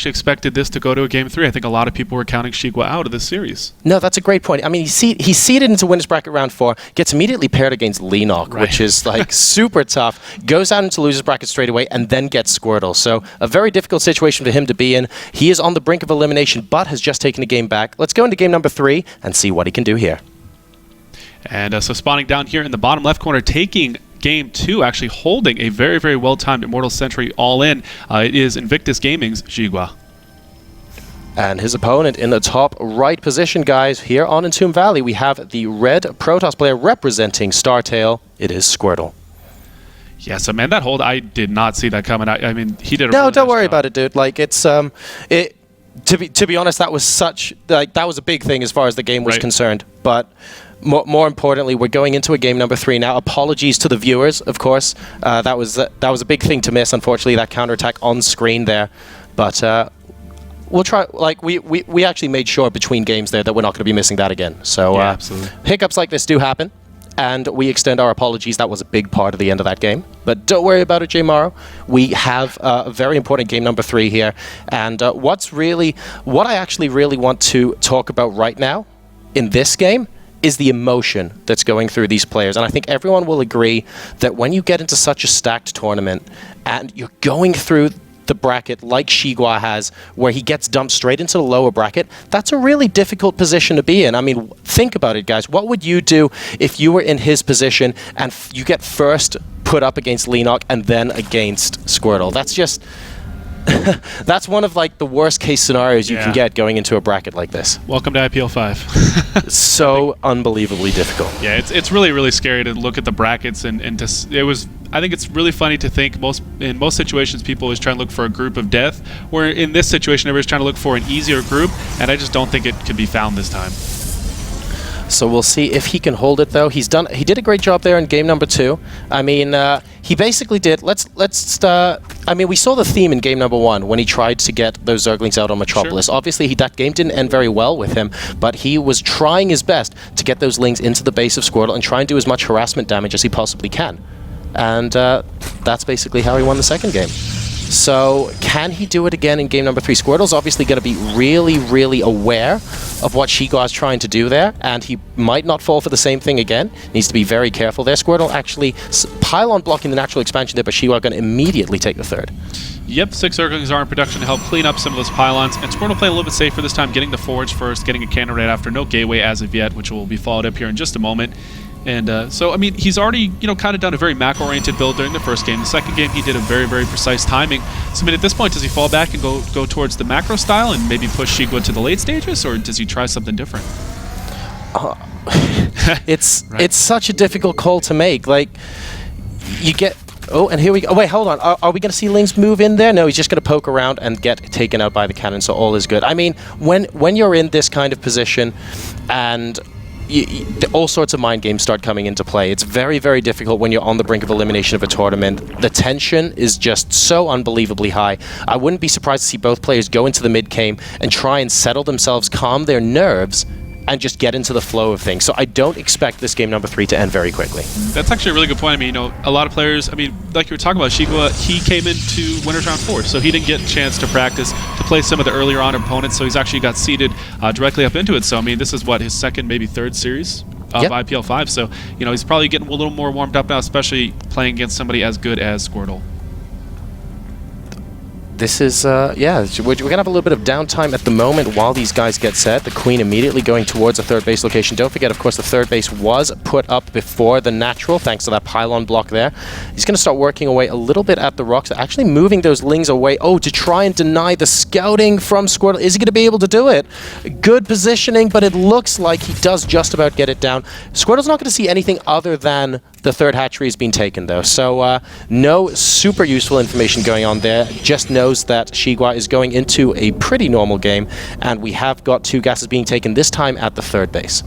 actually expected this to go to a Game 3. I think a lot of people were counting XiGua out of this series. No, that's a great point. I mean, he's seeded into winners bracket round 4, gets immediately paired against Lenok, Right. which is like super tough, goes out into losers bracket straight away, and then gets Squirtle. So a very difficult situation for him to be in. He is on the brink of elimination, but has just taken a game back. Let's go into game number 3 and see what he can do here. And so spawning down here in the bottom left corner, taking Game 2, actually holding a very, very well-timed Immortal Sentry all-in. It is Invictus Gaming's XiGua. And his opponent in the top right position, guys. Here on Entomb Valley, we have the red Protoss player representing Startail. It is Squirtle. Yeah, so man, that hold, I did not see that coming. I mean, he did a No, really don't nice worry job. about it, dude. Like, it's to be honest, that was that was a big thing as far as the game was Right. concerned. But more importantly, we're going into a game number 3 now. Apologies to the viewers, of course. That was a big thing to miss, unfortunately, that counterattack on screen there. But we'll try. Like we actually made sure between games there that we're not going to be missing that again. So Yeah, absolutely. hiccups like this do happen, and we extend our apologies. That was a big part of the end of that game. But don't worry about it, J. Morrow. We have a very important game number 3 here, and what I actually really want to talk about right now in this game is the emotion that's going through these players. And I think everyone will agree that when you get into such a stacked tournament and you're going through the bracket like XiGua has, where he gets dumped straight into the lower bracket, that's a really difficult position to be in. I mean, think about it, guys. What would you do if you were in his position and you get first put up against Lenok and then against Squirtle? That's just... that's one of like the worst case scenarios you can get going into a bracket like this. Welcome to IPL 5. So unbelievably difficult. Yeah, it's really, really scary to look at the brackets and I think it's really funny to think in most situations people always try and look for a group of death, where in this situation everybody's trying to look for an easier group, and I just don't think it could be found this time. So we'll see if he can hold it, though. He did a great job there in game number 2. I mean, he basically did. I mean, we saw the theme in game number 1 when he tried to get those Zerglings out on Metropolis. Sure. Obviously, that game didn't end very well with him, but he was trying his best to get those Lings into the base of Squirtle and try and do as much harassment damage as he possibly can. And that's basically how he won the second game. So can he do it again in game number 3? Squirtle's obviously going to be really, really aware of what XiGua is trying to do there, and he might not fall for the same thing again. Needs to be very careful there. Squirtle actually pylon blocking the natural expansion there, but XiGua going to immediately take the third. Yep, 6 Zerglings are in production to help clean up some of those pylons, and Squirtle playing a little bit safer this time, getting the forge first, getting a cannon right after. No gateway as of yet, which will be followed up here in just a moment. And so, I mean, he's already, kind of done a very macro-oriented build during the first game. The second game, he did a very, very precise timing. So, I mean, at this point, does he fall back and go towards the macro style and maybe push XiGua to the late stages, or does he try something different? It's such a difficult call to make. Like, you get... Oh, and here we go. Oh, wait, hold on. Are we going to see Lings move in there? No, he's just going to poke around and get taken out by the cannon, so all is good. I mean, when you're in this kind of position and... all sorts of mind games start coming into play. It's very, very difficult when you're on the brink of elimination of a tournament. The tension is just so unbelievably high. I wouldn't be surprised to see both players go into the mid-game and try and settle themselves, calm their nerves, and just get into the flow of things. So I don't expect this game number 3 to end very quickly. That's actually a really good point. I mean, a lot of players, I mean, like you were talking about, XiGua, he came into Winners Round 4, so he didn't get a chance to practice, to play some of the earlier on opponents, so he's actually got seeded directly up into it. So, I mean, this is what, his second, maybe third series of IPL 5, so, he's probably getting a little more warmed up now, especially playing against somebody as good as Squirtle. This is, yeah, we're going to have a little bit of downtime at the moment while these guys get set. The Queen immediately going towards the third base location. Don't forget, of course, the third base was put up before the natural, thanks to that pylon block there. He's going to start working away a little bit at the rocks, actually moving those Lings away. Oh, to try and deny the scouting from Squirtle. Is he going to be able to do it? Good positioning, but it looks like he does just about get it down. Squirtle's not going to see anything other than the third hatchery has been taken, though. So no super useful information going on there. Just knows that XiGua is going into a pretty normal game, and we have got 2 gases being taken, this time at the third base.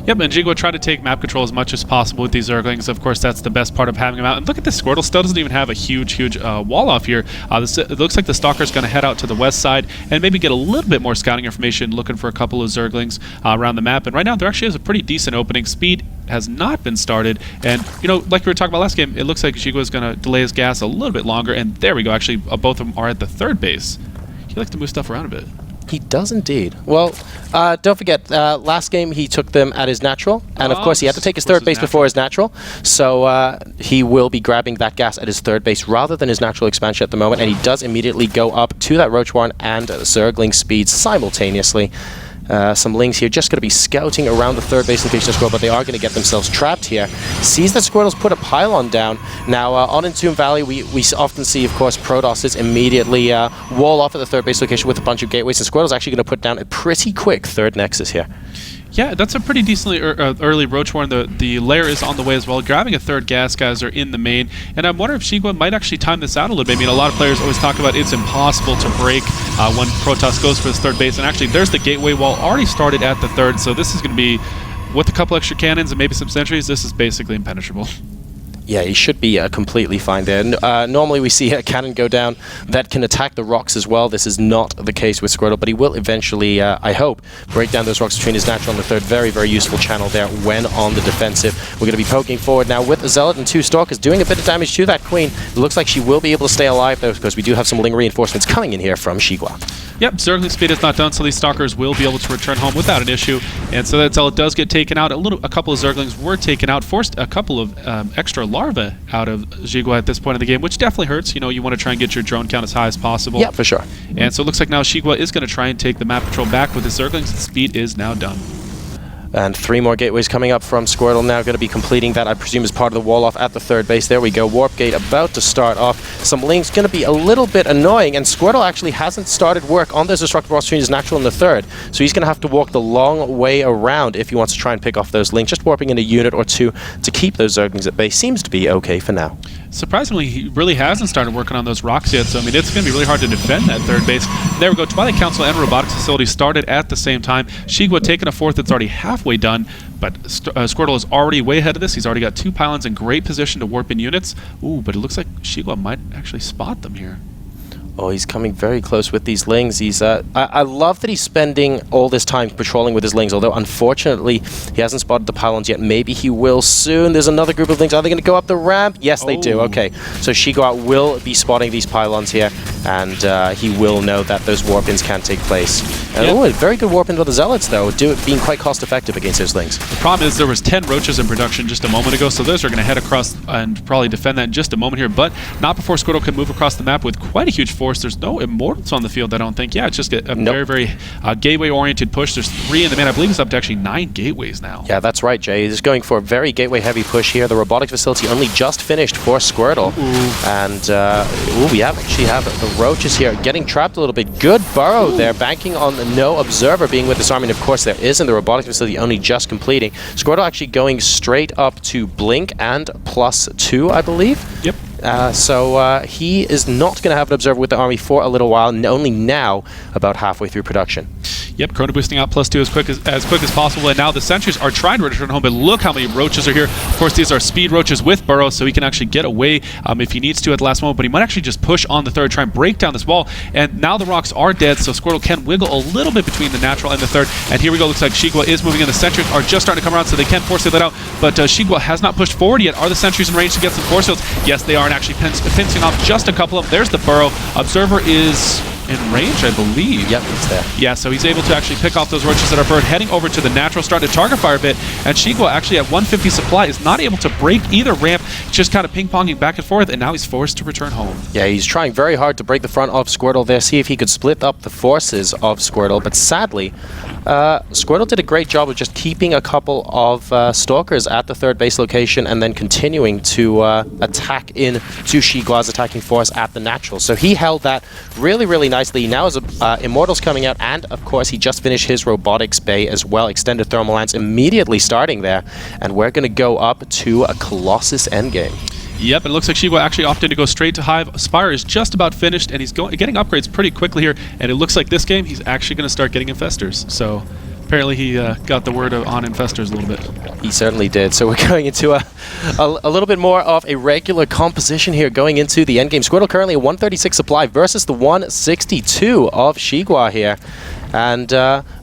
Yep, and XiGua tried to take map control as much as possible with these Zerglings. Of course, that's the best part of having them out. And look at this, Squirtle still doesn't even have a huge wall off here. It looks like the Stalker's going to head out to the west side and maybe get a little bit more scouting information, looking for a couple of Zerglings around the map. And right now, there actually is a pretty decent opening. Speed has not been started. And, like we were talking about last game, it looks like XiGua is going to delay his gas a little bit longer. And there we go. Actually, both of them are at the third base. He likes to move stuff around a bit. He does indeed. Well, don't forget, last game he took them at his natural, and of course he had to take his third base before his natural, so he will be grabbing that gas at his third base rather than his natural expansion at the moment, and he does immediately go up to that Roach Warren and Zergling speed simultaneously. Some Lings here just going to be scouting around the third base location of Squirtle, but they are going to get themselves trapped here. Sees that Squirtle's put a pylon down. Now, on Entomb Valley, we often see, of course, Protosses immediately wall off at the third base location with a bunch of gateways, and Squirtle's actually going to put down a pretty quick third Nexus here. Yeah, that's a pretty decently early Roach Warren. The lair is on the way as well. Grabbing a third gas geyser in the main. And I'm wondering if XiGua might actually time this out a little bit. I mean, a lot of players always talk about it's impossible to break when Protoss goes for his third base. And actually, there's the gateway wall already started at the third. So this is going to be, with a couple extra cannons and maybe some sentries, this is basically impenetrable. Yeah, he should be completely fine there. Normally we see a cannon go down that can attack the rocks as well. This is not the case with Squirtle, but he will eventually, I hope, break down those rocks between his natural and the third. Very, very useful channel there when on the defensive. We're going to be poking forward now with the Zealot and 2 Stalkers, doing a bit of damage to that Queen. It looks like she will be able to stay alive, though, because we do have some Ling reinforcements coming in here from XiGua. Yep, Zergling speed is not done, so these Stalkers will be able to return home without an issue. And so that Zealot does get taken out. A couple of Zerglings were taken out, forced a couple of extra larvae out of XiGua at this point in the game, which definitely hurts. You know, you want to try and get your drone count as high as possible. Yeah, for sure. And so it looks like now XiGua is going to try and take the map patrol back with his Zerglings. Speed is now done. And 3 more gateways coming up from Squirtle, now going to be completing that, I presume, as part of the wall off at the third base. There we go, Warp Gate about to start off. Some Lings going to be a little bit annoying, and Squirtle actually hasn't started work on those Destructive Rocks between his natural and the third, so he's going to have to walk the long way around if he wants to try and pick off those Lings. Just warping in a unit or 2 to keep those Zerglings at bay seems to be okay for now. Surprisingly, he really hasn't started working on those rocks yet, so I mean, it's going to be really hard to defend that third base. There we go, Twilight Council and Robotics Facility started at the same time. XiGua taking a fourth that's already halfway done, but Squirtle is already way ahead of this. He's already got 2 pylons in great position to warp in units. Ooh, but it looks like XiGua might actually spot them here. Oh, he's coming very close with these Lings. He's I love that he's spending all this time patrolling with his Lings, although unfortunately he hasn't spotted the pylons yet. Maybe he will soon. There's another group of Lings. Are they going to go up the ramp? Yes, they do. Okay, so XiGua will be spotting these pylons here, and he will know that those warp-ins can take place. And, oh, a very good warp-in for the Zealots, though, being quite cost-effective against those Lings. The problem is there was 10 Roaches in production just a moment ago, so those are going to head across and probably defend that in just a moment here, but not before Squirtle can move across the map with quite a huge force. There's no Immortals on the field, I don't think. Yeah, it's just a very, very gateway-oriented push. There's 3 in the main. I believe it's up to actually 9 gateways now. Yeah, that's right, Jay. He's going for a very gateway-heavy push here. The robotics facility only just finished for Squirtle. And we actually have the Roaches here getting trapped a little bit. Good burrow there, banking on no Observer being with this army. And of course, there isn't. The robotics facility only just completing. Squirtle actually going straight up to Blink and +2, I believe. Yep. So he is not going to have an Observer with the army for a little while, only now about halfway through production. Yep, Chrono boosting out +2 as quick as possible, and now the sentries are trying to return home, but look how many Roaches are here. Of course, these are speed Roaches with burrows, so he can actually get away if he needs to at the last moment, but he might actually just push on the third, try and break down this wall, and now the rocks are dead, so Squirtle can wiggle a little bit between the natural and the third, and here we go, looks like XiGua is moving in. The sentries are just starting to come around, so they can force that out, but XiGua has not pushed forward yet. Are the sentries in range to get some force fields? Yes, they are, and actually pincing off just a couple of them. There's the burrow. Observer is in range, I believe. Yep, it's there. Yeah, so he's able to actually pick off those Roaches that are burned, heading over to the natural, starting to target fire a bit, and XiGua actually at 150 supply is not able to break either ramp, just kind of ping-ponging back and forth, and now he's forced to return home. Yeah, he's trying very hard to break the front of Squirtle there, see if he could split up the forces of Squirtle, but sadly, Squirtle did a great job of just keeping a couple of Stalkers at the third base location and then continuing to attack in to XiGua's attacking force at the natural. So he held that really, really nicely. Now as Immortals coming out, and of course he just finished his Robotics Bay as well. Extended Thermal Lance immediately starting there, and we're going to go up to a Colossus endgame. Yep, it looks like XiGua actually opted to go straight to Hive. Spire is just about finished, and he's getting upgrades pretty quickly here, and it looks like this game he's actually going to start getting Infestors. So apparently he got the word on Infestors a little bit. He certainly did. So we're going into a little bit more of a regular composition here going into the endgame. Squirtle currently a 136 supply versus the 162 of XiGua here. And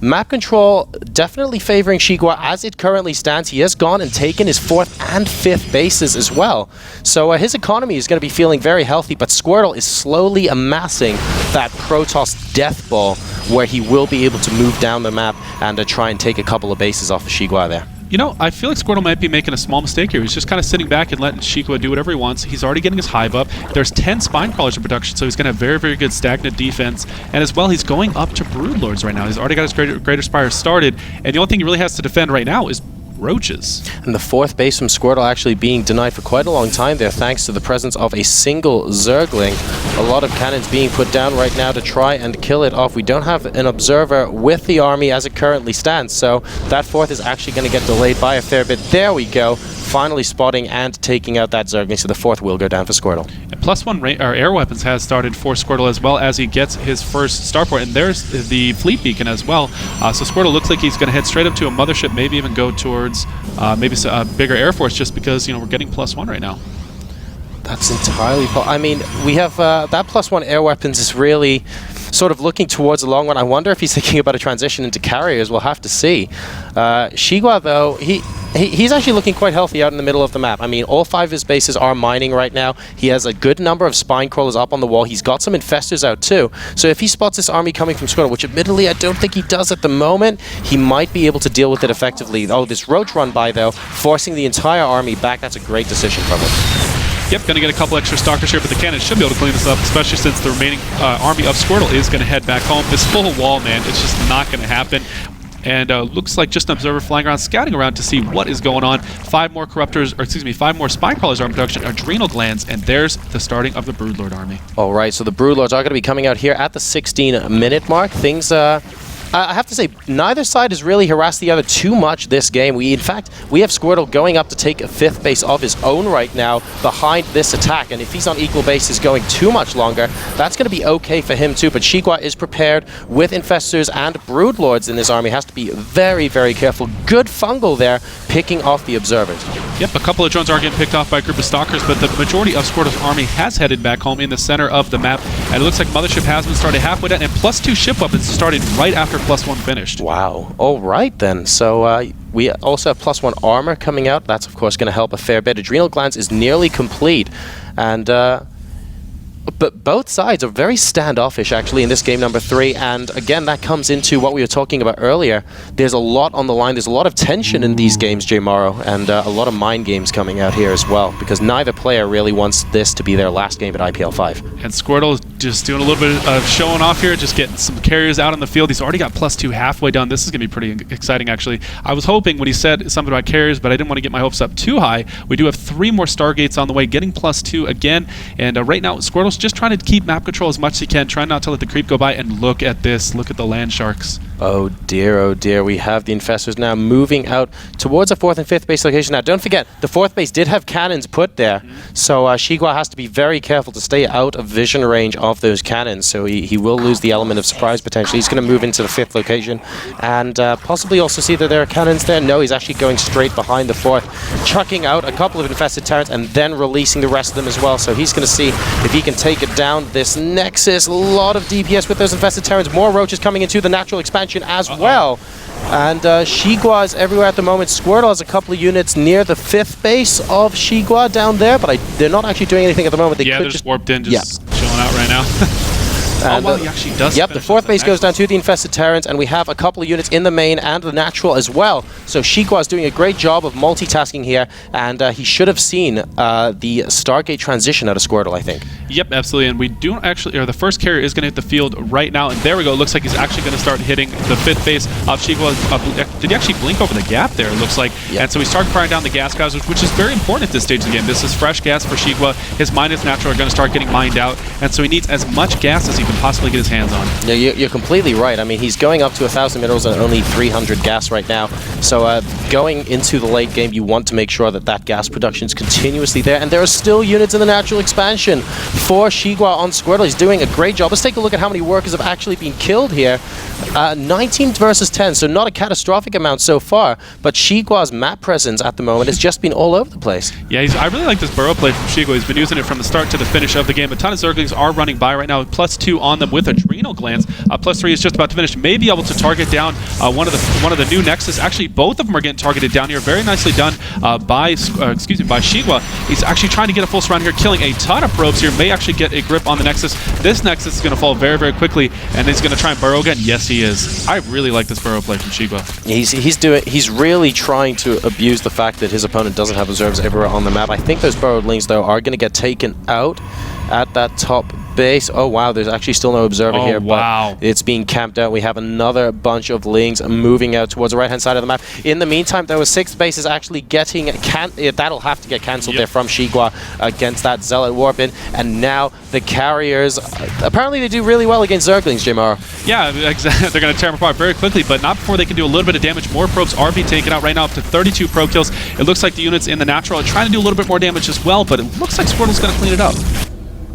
map control definitely favoring XiGua as it currently stands. He has gone and taken his 4th and 5th bases as well. So his economy is going to be feeling very healthy, but Squirtle is slowly amassing that Protoss death ball where he will be able to move down the map and try and take a couple of bases off of XiGua there. You know, I feel like Squirtle might be making a small mistake here. He's just kind of sitting back and letting XiGua do whatever he wants. He's already getting his hive up. There's 10 Spine Crawlers in production, so he's going to have very, very good stagnant defense. And as well, he's going up to Broodlords right now. He's already got his Greater Spire started, and the only thing he really has to defend right now is roaches. And the 4th base from Squirtle actually being denied for quite a long time there, thanks to the presence of a single Zergling. A lot of cannons being put down right now to try and kill it off. We don't have an observer with the army as it currently stands, so that 4th is actually going to get delayed by a fair bit. There we go. Finally spotting and taking out that Zergling, so the 4th will go down for Squirtle. And +1 air weapons has started for Squirtle as well as he gets his first starport, and there's the fleet beacon as well. So Squirtle looks like he's going to head straight up to a mothership, maybe even go towards maybe a bigger air force, just because, you know, we're getting +1 right now. That's entirely I mean, we have that +1 air weapons is really sort of looking towards the long run. I wonder if he's thinking about a transition into carriers. We'll have to see. XiGua, though, he's actually looking quite healthy out in the middle of the map. I mean, all 5 of his bases are mining right now. He has a good number of Spine Crawlers up on the wall. He's got some Infestors out too. So if he spots this army coming from Squirtle, which admittedly I don't think he does at the moment, he might be able to deal with it effectively. Oh, this Roach run by, though, forcing the entire army back. That's a great decision from him. Yep, going to get a couple extra Stalkers here, but the cannons should be able to clean this up, especially since the remaining army of Squirtle is going to head back home. This full wall, man, it's just not going to happen. And looks like just an observer flying around, scouting around to see what is going on. 5 more Corruptors, or excuse me, 5 more Spine Crawlers are in production, Adrenal Glands, and there's the starting of the Broodlord army. All right, so the Broodlords are going to be coming out here at the 16-minute mark. Things I have to say, neither side has really harassed the other too much this game. In fact, we have Squirtle going up to take a 5th base of his own right now behind this attack, and if he's on equal bases going too much longer, that's going to be okay for him too. But XiGua is prepared with Infestors and Broodlords in this army. Has to be very, very careful. Good fungal there, picking off the observers. Yep, a couple of drones are getting picked off by a group of Stalkers, but the majority of Squirtle's army has headed back home in the center of the map, and it looks like Mothership has been started halfway down, and +2 ship weapons started right after +1 finished. Wow. All right, then. So we also have +1 armor coming out. That's, of course, going to help a fair bit. Adrenal Glands is nearly complete, and but both sides are very standoffish, actually, in this game number 3. And again, that comes into what we were talking about earlier. There's a lot on the line. There's a lot of tension in these games, J. Morrow, and a lot of mind games coming out here as well, because neither player really wants this to be their last game at IPL 5. And Squirtle is just doing a little bit of showing off here, just getting some carriers out on the field. He's already got +2 halfway done. This is going to be pretty exciting, actually. I was hoping when he said something about carriers, but I didn't want to get my hopes up too high. We do have 3 more Stargates on the way, getting +2 again. And right now, Squirtle's just trying to keep map control as much as he can, trying not to let the creep go by. And look at this. Look at the land sharks. Oh dear, we have the Infestors now moving out towards a 4th and 5th base location. Now, don't forget, the 4th base did have cannons put there, so XiGua has to be very careful to stay out of vision range of those cannons, so he will lose the element of surprise potentially. He's going to move into the 5th location, and possibly also see that there are cannons there. No, he's actually going straight behind the 4th, chucking out a couple of infested Terrans, and then releasing the rest of them as well, so he's going to see if he can take it down. This Nexus, a lot of DPS with those infested Terrans, more roaches coming into the natural expansion as well. And XiGua is everywhere at the moment. Squirtle has a couple of units near the 5th base of XiGua down there, but they're not actually doing anything at the moment. They could they're just warped in, just chilling out right now. And, well, he actually does. Yep, the 4th base goes down to the infested Terrans, and we have a couple of units in the main and the natural as well. So XiGua is doing a great job of multitasking here, and he should have seen the Stargate transition out of Squirtle, I think. Yep, absolutely. And we do actually, or the first carrier is going to hit the field right now, and there we go. It looks like he's actually going to start hitting the 5th base of XiGua. Did he actually blink over the gap there, it looks like? Yep. And so he started firing down the gas geysers, which is very important at this stage of the game. This is fresh gas for XiGua. His mine and natural are going to start getting mined out, and so he needs as much gas as he can possibly get his hands on. Yeah, you're completely right. I mean, he's going up to 1,000 minerals and only 300 gas right now. So going into the late game, you want to make sure that that gas production is continuously there. And there are still units in the natural expansion for XiGua on Squirtle. He's doing a great job. Let's take a look at how many workers have actually been killed here. 19 versus 10, so not a catastrophic amount so far. But XiGua's map presence at the moment has just been all over the place. Yeah, I really like this burrow play from XiGua. He's been using it from the start to the finish of the game. A ton of Zerglings are running by right now. +2 on them with Adrenal Glands. +3 is just about to finish. May be able to target down one of the new Nexus. Actually, both of them are getting targeted down here. Very nicely done by XiGua. He's actually trying to get a full surround here, killing a ton of probes here. May actually get a grip on the Nexus. This Nexus is going to fall very, very quickly, and he's going to try and burrow again. Yes, he is. I really like this burrow play from XiGua. He's really trying to abuse the fact that his opponent doesn't have observers everywhere on the map. I think those burrowed lings, though, are going to get taken out at that top base. Oh wow, there's actually still no observer here, wow. But it's being camped out. We have another bunch of lings moving out towards the right-hand side of the map. In the meantime, there was 6th base is actually getting that'll have to get cancelled there from XiGua against that Zealot Warp in, and now the carriers apparently they do really well against Zerglings, Jmaro. Yeah, exactly. They're going to tear them apart very quickly, but not before they can do a little bit of damage. More probes are being taken out right now, up to 32 probe kills. It looks like the units in the natural are trying to do a little bit more damage as well, but it looks like Squirtle's going to clean it up.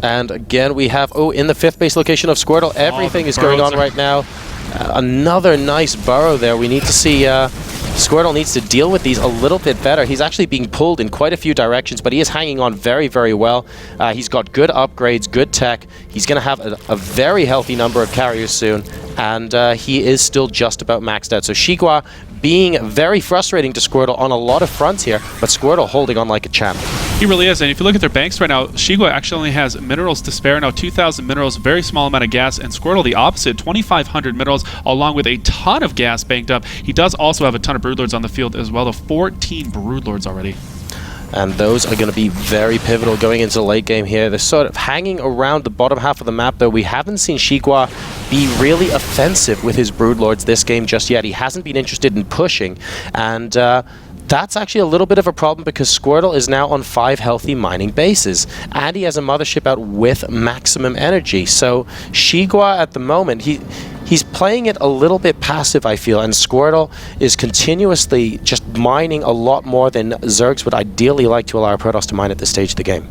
And again, we have, in the 5th base location of Squirtle, everything is going on right now. Another nice burrow there. We need to see, Squirtle needs to deal with these a little bit better. He's actually being pulled in quite a few directions, but he is hanging on very, very well. He's got good upgrades, good tech. He's going to have a very healthy number of carriers soon, and he is still just about maxed out. So XiGua being very frustrating to Squirtle on a lot of fronts here, but Squirtle holding on like a champ. He really is, and if you look at their banks right now, XiGua actually only has minerals to spare now, 2,000 minerals, very small amount of gas, and Squirtle the opposite, 2,500 minerals, along with a ton of gas banked up. He does also have a ton of Broodlords on the field as well, though 14 Broodlords already. And those are going to be very pivotal going into the late game here. They're sort of hanging around the bottom half of the map, though. We haven't seen XiGua be really offensive with his Broodlords this game just yet. He hasn't been interested in pushing, and that's actually a little bit of a problem because Squirtle is now on 5 healthy mining bases, and he has a mothership out with maximum energy. So XiGua at the moment, he's playing it a little bit passive, I feel, and Squirtle is continuously just mining a lot more than Zergs would ideally like to allow a Protoss to mine at this stage of the game.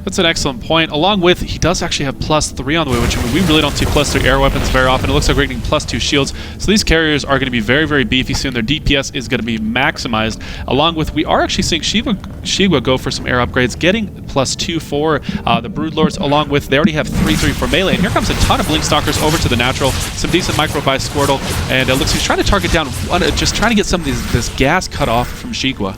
That's an excellent point. Along with, he does actually have +3 on the way, which we really don't see +3 air weapons very often. It looks like we're getting +2 shields. So these carriers are going to be very, very beefy soon. Their DPS is going to be maximized. Along with, we are actually seeing XiGua go for some air upgrades, getting +2 for the Broodlords, along with, they already have 3/3 for melee. And here comes a ton of Blink Stalkers over to the natural. Some decent micro by Squirtle. And it looks he's trying to target down, just trying to get some of this gas cut off from XiGua.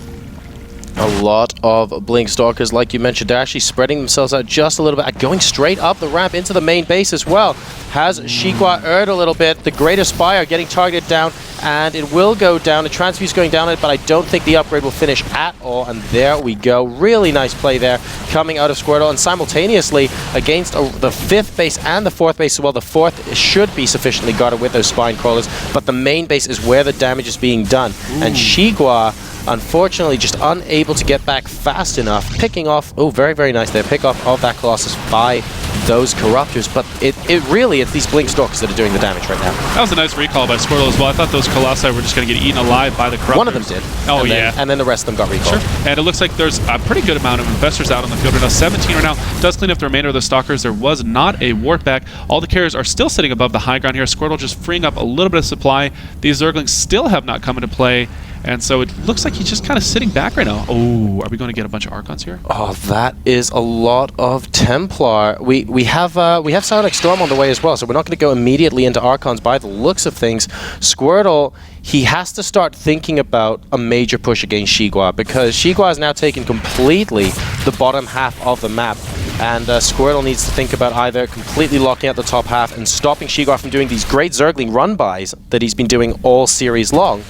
A lot of Blink Stalkers, like you mentioned, they're actually spreading themselves out just a little bit, going straight up the ramp into the main base as well. Has XiGua erred a little bit. The Greater Spire getting targeted down, and it will go down. The Transfuse going down it, but I don't think the upgrade will finish at all, and there we go. Really nice play there coming out of Squirtle, and simultaneously against the 5th base and the 4th base as well. The 4th should be sufficiently guarded with those Spine Crawlers, but the main base is where the damage is being done. And XiGua, unfortunately, just unable to get back fast enough, picking off, very, very nice there, pick off of that Colossus by those Corruptors, but it's these Blink Stalkers that are doing the damage right now. That was a nice recall by Squirtle as well. I thought those Colossi were just going to get eaten alive by the Corruptors. One of them did. Oh, and then the rest of them got recalled. Sure. And it looks like there's a pretty good amount of investors out on the field right now. 17 right now. Does clean up the remainder of the Stalkers. There was not a warp back. All the carriers are still sitting above the high ground here. Squirtle just freeing up a little bit of supply. These Zerglings still have not come into play. And so it looks like he's just kind of sitting back right now. Oh, are we going to get a bunch of Archons here? Oh, that is a lot of Templar. We have Psionic Storm on the way as well, so we're not going to go immediately into Archons by the looks of things. Squirtle, he has to start thinking about a major push against XiGua, because XiGua has now taken completely the bottom half of the map. And Squirtle needs to think about either completely locking out the top half and stopping XiGua from doing these great Zergling run-bys that he's been doing all series long,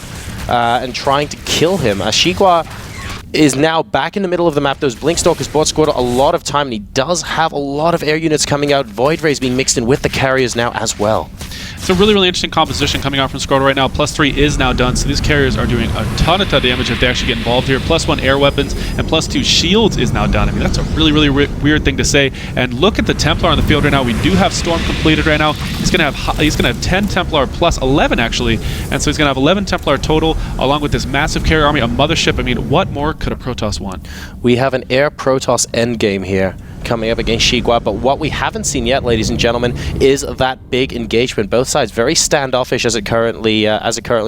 and trying to kill him. XiGua is now back in the middle of the map. Those Blink Stalkers bought Squirtle a lot of time, and he does have a lot of air units coming out. Void Rays being mixed in with the carriers now as well. It's a really, really interesting composition coming out from Squirtle right now. +3 is now done, so these carriers are doing a ton of damage if they actually get involved here. +1 air weapons and +2 shields is now done. I mean, that's a really, really weird thing to say. And look at the Templar on the field right now. We do have Storm completed right now. He's gonna have 10 Templar plus 11 actually, and so he's gonna have 11 Templar total, along with this massive carrier army, a mothership. I mean, what more could a Protoss want? We have an air Protoss endgame here. coming up against XiGua, but what we haven't seen yet, ladies and gentlemen, is that big engagement. Both sides very standoffish as it currently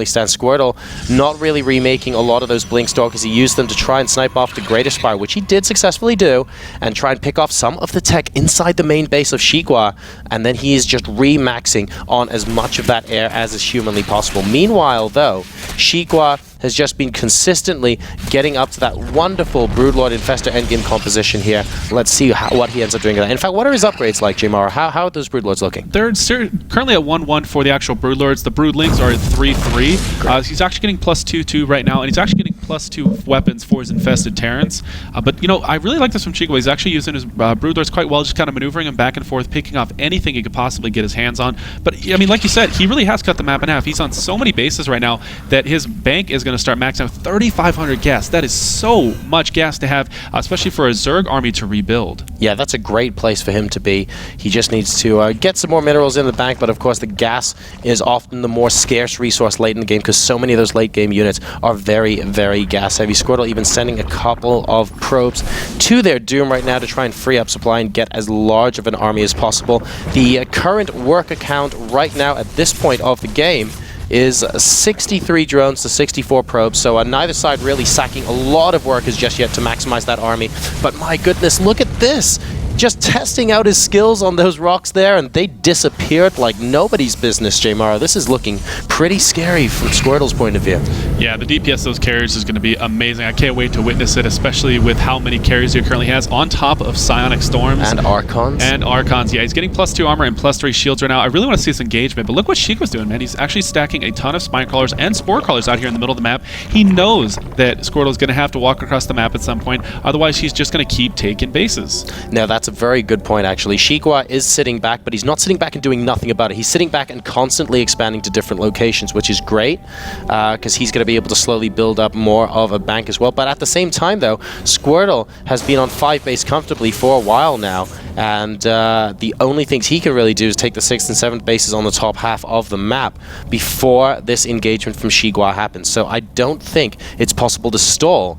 stands. Squirtle not really remaking a lot of those Blink Stalkers. He used them to try and snipe off the Greater Spire, which he did successfully do, and try and pick off some of the tech inside the main base of XiGua, and then he is just remaxing on as much of that air as is humanly possible. Meanwhile, though, XiGua has just been consistently getting up to that wonderful Broodlord Infestor endgame composition here. Let's see what he ends up doing with that. In fact, what are his upgrades like, Jmaro? How are those Broodlords looking? They're currently at 1-1 for the actual Broodlords. The Broodlings are at 3-3. He's actually getting +2-2 right now, and he's actually getting +2 weapons for his infested Terrans. But, you know, I really like this from XiGua. He's actually using his Broodlords quite well, just kind of maneuvering them back and forth, picking off anything he could possibly get his hands on. But, I mean, like you said, he really has cut the map in half. He's on so many bases right now that his bank is going to start maxing out 3,500 gas. That is so much gas to have, especially for a Zerg army to rebuild. Yeah, that's a great place for him to be. He just needs to get some more minerals in the bank, but of course the gas is often the more scarce resource late in the game because so many of those late game units are very, very gas heavy. Squirtle even sending a couple of probes to their doom right now to try and free up supply and get as large of an army as possible. The current work account right now at this point of the game is 63 drones to 64 probes, so neither side really sacking a lot of workers just yet to maximize that army. But my goodness, look at this! Just testing out his skills on those rocks there, and they disappeared like nobody's business, Jmaro. This is looking pretty scary from Squirtle's point of view. Yeah, the DPS of those carriers is going to be amazing. I can't wait to witness it, especially with how many carriers he currently has on top of Psionic Storms. And Archons. And Archons, yeah. He's getting +2 armor and +3 shields right now. I really want to see this engagement, but look what XiGua's doing, man. He's actually stacking a ton of Spine Crawlers and Spore Crawlers out here in the middle of the map. He knows that Squirtle's going to have to walk across the map at some point, otherwise he's just going to keep taking bases. Now, that's a very good point, actually. XiGua is sitting back, but he's not sitting back and doing nothing about it. He's sitting back and constantly expanding to different locations, which is great, because he's going to be able to slowly build up more of a bank as well. But at the same time, though, Squirtle has been on 5 base comfortably for a while now, and the only things he can really do is take the 6th and 7th bases on the top half of the map before this engagement from XiGua happens. So I don't think it's possible to stall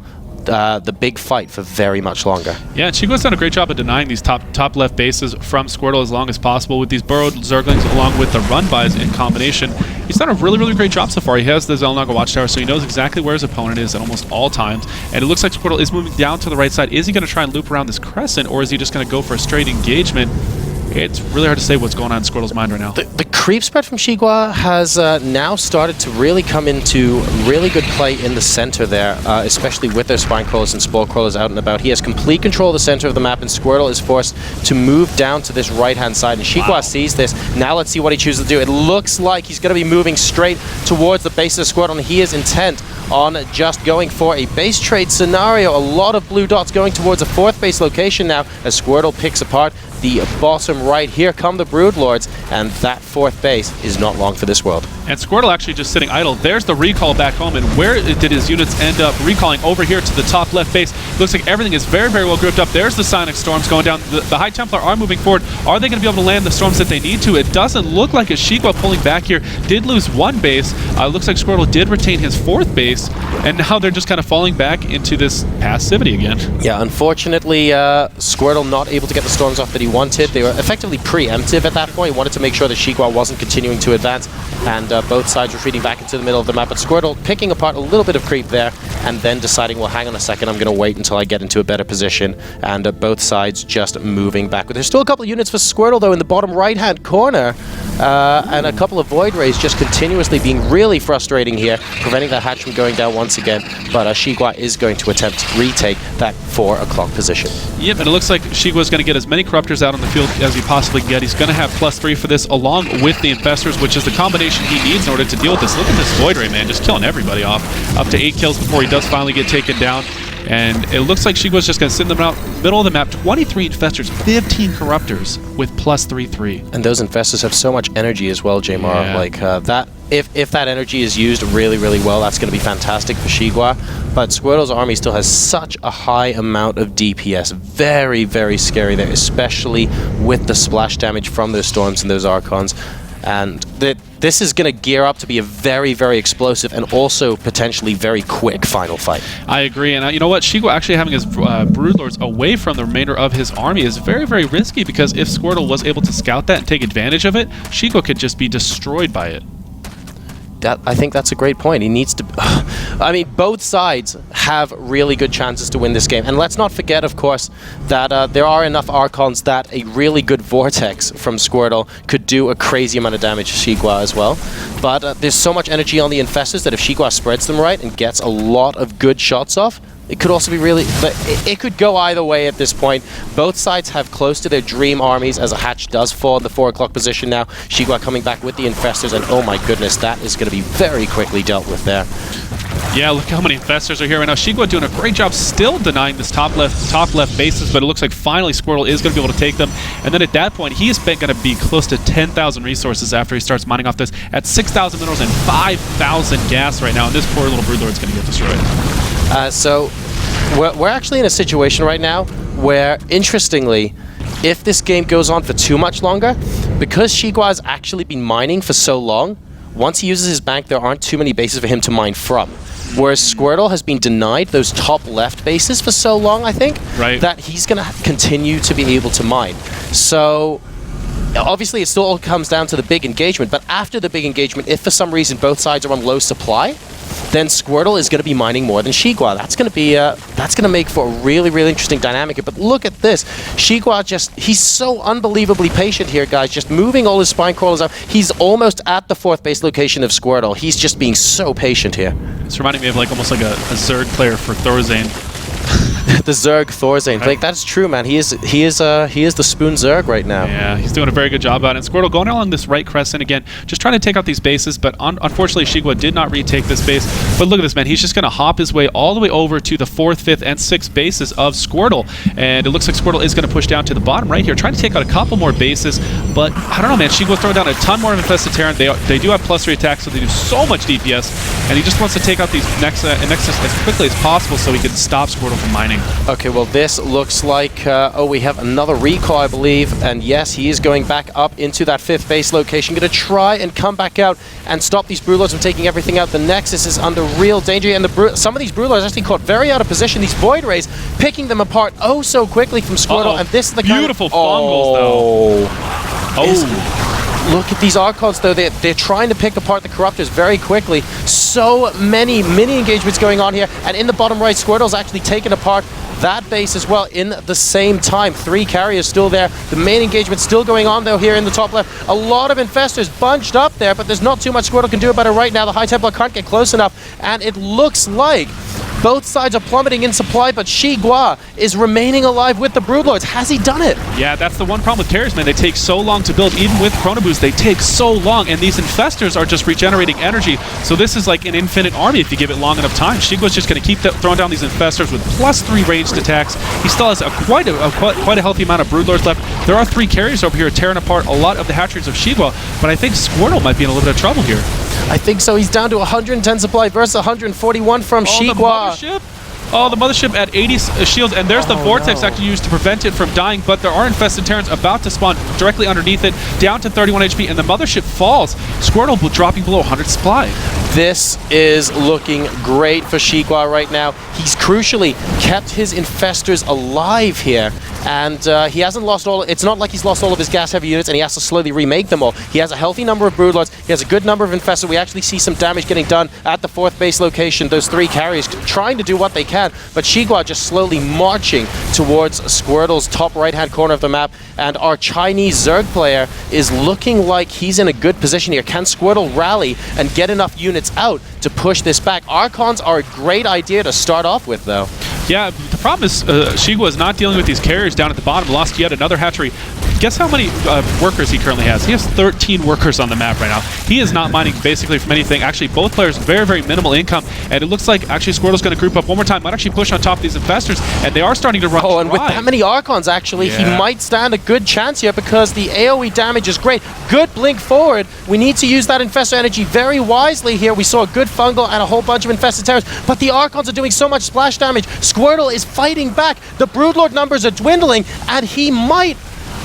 the big fight for very much longer. Yeah, XiGua's done a great job of denying these top left bases from Squirtle as long as possible with these burrowed Zerglings along with the run-bys in combination. He's done a really, really great job so far. He has the Xel'Naga Watchtower, so he knows exactly where his opponent is at almost all times. And it looks like Squirtle is moving down to the right side. Is he going to try and loop around this crescent, or is he just going to go for a straight engagement? It's really hard to say what's going on in Squirtle's mind right now. The creep spread from XiGua has now started to really come into really good play in the center there, especially with their Spine Crawlers and Spore Crawlers out and about. He has complete control of the center of the map, and Squirtle is forced to move down to this right-hand side. And XiGua sees this. Now let's see what he chooses to do. It looks like he's going to be moving straight towards the base of Squirtle, and he is intent on just going for a base trade scenario. A lot of blue dots going towards a 4th base location now as Squirtle picks apart the bottom right. Here come the Broodlords, and that 4th base is not long for this world. And Squirtle actually just sitting idle. There's the recall back home, and where did his units end up recalling? Over here to the top left base. Looks like everything is very, very well gripped up. There's the Psionic Storms going down. The High Templar are moving forward. Are they going to be able to land the storms that they need to? It doesn't look like it. XiGua pulling back here. Did lose 1 base. Looks like Squirtle did retain his 4th base, and now they're just kind of falling back into this passivity again. Yeah, unfortunately, Squirtle not able to get the storms off that he wanted. They were effectively preemptive at that point. He wanted to make sure that XiGua wasn't continuing to advance, and both sides retreating back into the middle of the map. But Squirtle picking apart a little bit of creep there, and then deciding, well, hang on a second, I'm going to wait until I get into a better position, and both sides just moving back. But there's still a couple of units for Squirtle, though, in the bottom right-hand corner, and a couple of Void Rays just continuously being really frustrating here, preventing that hatch from going down once again. But XiGua is going to attempt to retake that 4 o'clock position. Yep, and it looks like XiGua's going to get as many Corruptors out on the field as he possibly can get. He's going to have +3 for this, along with the Infestors, which is the combination he needs in order to deal with this. Look at this Void Ray, man, just killing everybody off. Up to 8 kills before he does finally get taken down. And it looks like XiGua's just going to sit in the middle of the map. 23 Infestors, 15 Corruptors with +3/3. And those Infestors have so much energy as well, Jmaro. Yeah. Like, that... If that energy is used really, really well, that's going to be fantastic for XiGua. But Squirtle's army still has such a high amount of DPS. Very, very scary there, especially with the splash damage from those storms and those Archons. And this is going to gear up to be a very, very explosive and also potentially very quick final fight. I agree, and you know what? XiGua actually having his Broodlords away from the remainder of his army is very, very risky, because if Squirtle was able to scout that and take advantage of it, XiGua could just be destroyed by it. I think that's a great point. He needs to... I mean, both sides have really good chances to win this game. And let's not forget, of course, that there are enough Archons that a really good Vortex from Squirtle could do a crazy amount of damage to XiGua as well. But there's so much energy on the Infestors that if XiGua spreads them right and gets a lot of good shots off, it could also be really... It could go either way at this point. Both sides have close to their dream armies as a hatch does fall in the 4 o'clock position now. XiGua coming back with the Infestors, and oh my goodness, that is going to be very quickly dealt with there. Yeah, look how many Infestors are here right now. XiGua doing a great job still denying this top left bases, but it looks like finally Squirtle is going to be able to take them. And then at that point, he is going to be close to 10,000 resources after he starts mining off this at 6,000 minerals and 5,000 gas right now. And this poor little Broodlord is going to get destroyed. So we're actually in a situation right now where, interestingly, if this game goes on for too much longer, because XiGua has actually been mining for so long, once he uses his bank, there aren't too many bases for him to mine from. Whereas Squirtle has been denied those top left bases for so long, I think, that he's going to continue to be able to mine. So obviously, it still all comes down to the big engagement, but after the big engagement, if for some reason both sides are on low supply, then Squirtle is going to be mining more than XiGua. That's going to be that's going to make for a really, really interesting dynamic. But look at this. XiGua he's so unbelievably patient here, guys, just moving all his spine crawlers up. He's almost at the 4th base location of Squirtle. He's just being so patient here. It's reminding me of almost like a Zerg player for Thorazane. The Zerg Thorazane. Like, that's true, man. He is the Spoon Zerg right now. Yeah, he's doing a very good job on it. And Squirtle going along this right crescent again, just trying to take out these bases, but unfortunately XiGua did not retake this base. But look at this, man. He's just going to hop his way all the way over to the 4th, 5th, and 6th bases of Squirtle. And it looks like Squirtle is going to push down to the bottom right here, trying to take out a couple more bases. But I don't know, man. XiGua throwing down a ton more of Infested Terran. They do have +3 attacks, so they do so much DPS. And he just wants to take out these Nexus as quickly as possible so he can stop Squirtle from mining. Okay, well, this looks like... we have another recall, I believe. And yes, he is going back up into that 5th base location. Going to try and come back out and stop these Broodlords from taking everything out. The Nexus is under real danger. And some of these Broodlords actually caught very out of position. These Void Rays picking them apart oh so quickly from Squirtle. And this is the kind of... Beautiful fungals, though. Look at these Archons, though. They're trying to pick apart the Corruptors very quickly. So many mini engagements going on here. And in the bottom right, Squirtle's actually taken apart that base as well in the same time. 3 carriers still there. The main engagement still going on, though, here in the top left. A lot of Infestors bunched up there, but there's not too much Squirtle can do about it right now. The High Templar can't get close enough. And it looks like both sides are plummeting in supply, but XiGua is remaining alive with the Broodlords. Has he done it? Yeah, that's the one problem with carriers, man. They take so long to build. Even with Chrono Boost, they take so long, and these Infestors are just regenerating energy. So this is like an infinite army if you give it long enough time. XiGua's just going to keep throwing down these Infestors with +3 ranged attacks. He still has quite a healthy amount of Broodlords left. There are 3 carriers over here tearing apart a lot of the hatcheries of XiGua, but I think Squirtle might be in a little bit of trouble here. I think so. He's down to 110 supply versus 141 from XiGua. Oh, the Mothership at 80 shields, and there's the Vortex actually used to prevent it from dying, but there are Infested Terrans about to spawn directly underneath it, down to 31 HP, and the Mothership falls. Squirtle dropping below 100 supply. This is looking great for XiGua right now. He's crucially kept his Infestors alive here, and he hasn't lost all... It's not like he's lost all of his gas-heavy units, and he has to slowly remake them all. He has a healthy number of Broodlords. He has a good number of Infestors. We actually see some damage getting done at the 4th base location. Those 3 carriers trying to do what they can, but XiGua just slowly marching towards Squirtle's top right-hand corner of the map, and our Chinese Zerg player is looking like he's in a good position here. Can Squirtle rally and get enough units out to push this back? Archons are a great idea to start off with, though. Yeah, the problem is XiGua is not dealing with these carriers down at the bottom. Lost yet another hatchery. Guess how many workers he currently has? He has 13 workers on the map right now. He is not mining basically from anything. Actually, both players very, very minimal income, and it looks like actually Squirtle's going to group up one more time. Might actually push on top of these Infestors, and they are starting to run dry. And with that many Archons, actually, he might stand a good chance here because the AoE damage is great. Good blink forward. We need to use that Infestor energy very wisely here. We saw a good fungal and a whole bunch of Infested Terrors, but the Archons are doing so much splash damage. Squirtle is fighting back. The Broodlord numbers are dwindling, and he might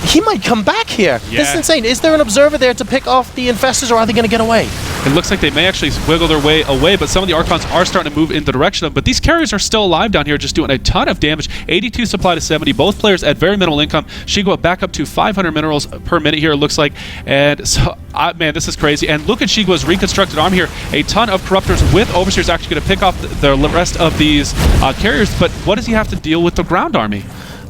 he might come back here. Yeah. This is insane. Is there an observer there to pick off the infestors, or are they going to get away? It looks like they may actually wiggle their way away, but some of the Archons are starting to move in the direction of. But these carriers are still alive down here, just doing a ton of damage. 82 supply to 70. Both players at very minimal income. XiGua back up to 500 minerals per minute here, it looks like. And so, man, this is crazy. And look at XiGua's reconstructed army here. A ton of Corruptors with Overseers actually going to pick off the rest of these carriers. But what does he have to deal with the ground army?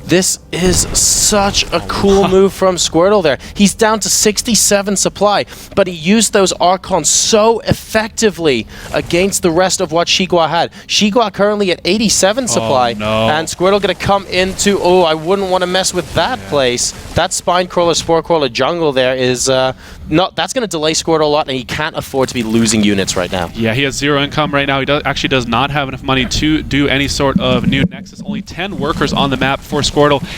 This is such a cool move from Squirtle there. He's down to 67 supply, but he used those Archons so effectively against the rest of what XiGua had. XiGua currently at 87 supply, and Squirtle going to come into, I wouldn't want to mess with that place. That Spine Crawler, Spore Crawler jungle there is that's going to delay Squirtle a lot, and he can't afford to be losing units right now. Yeah, he has 0 income right now. He actually does not have enough money to do any sort of new Nexus. Only 10 workers on the map for Squirtle,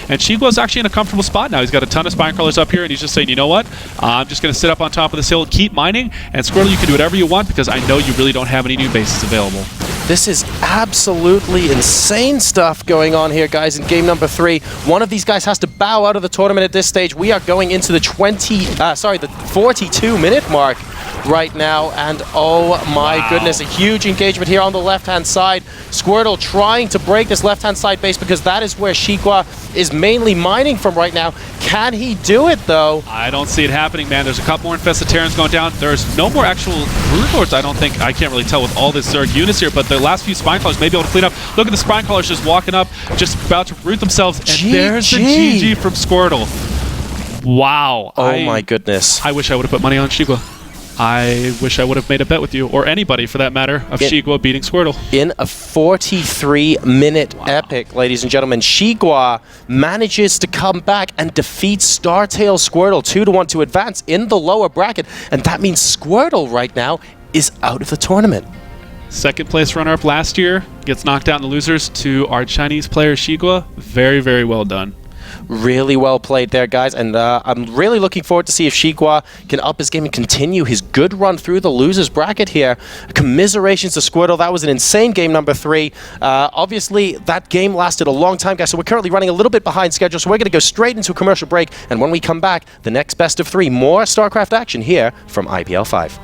and XiGua's actually in a comfortable spot now. He's got a ton of Spine Crawlers up here, and he's just saying, you know what? I'm just going to sit up on top of this hill, keep mining, and Squirtle, you can do whatever you want because I know you really don't have any new bases available. This is absolutely insane stuff going on here, guys, in game number 3. One of these guys has to bow out of the tournament at this stage. We are going into the 42-minute mark right now, and oh my goodness, a huge engagement here on the left-hand side. Squirtle trying to break this left-hand side base because that is where XiGua is mainly mining from right now. Can he do it, though? I don't see it happening, man. There's a couple more Infested Terrans going down. There's no more actual Brood Lords, I don't think. I can't really tell with all this Zerg units here, but the last few Spine Crawlers may be able to clean up. Look at the Spine Crawlers just walking up, just about to root themselves, and there's the GG from Squirtle. Wow. Oh my goodness. I wish I would have put money on XiGua. I wish I would have made a bet with you, or anybody for that matter, of XiGua beating Squirtle. In a 43-minute epic, ladies and gentlemen, XiGua manages to come back and defeat Startail Squirtle 2-1 to advance in the lower bracket, and that means Squirtle right now is out of the tournament. Second place runner-up last year gets knocked out in the losers to our Chinese player XiGua. Very, very well done. Really well played there, guys, and I'm really looking forward to see if XiGua can up his game and continue his good run through the losers bracket here. Commiserations to Squirtle. That was an insane game number 3. Obviously, that game lasted a long time, guys, so we're currently running a little bit behind schedule, so we're going to go straight into a commercial break, and when we come back, the next best of 3, more StarCraft action here from IPL 5.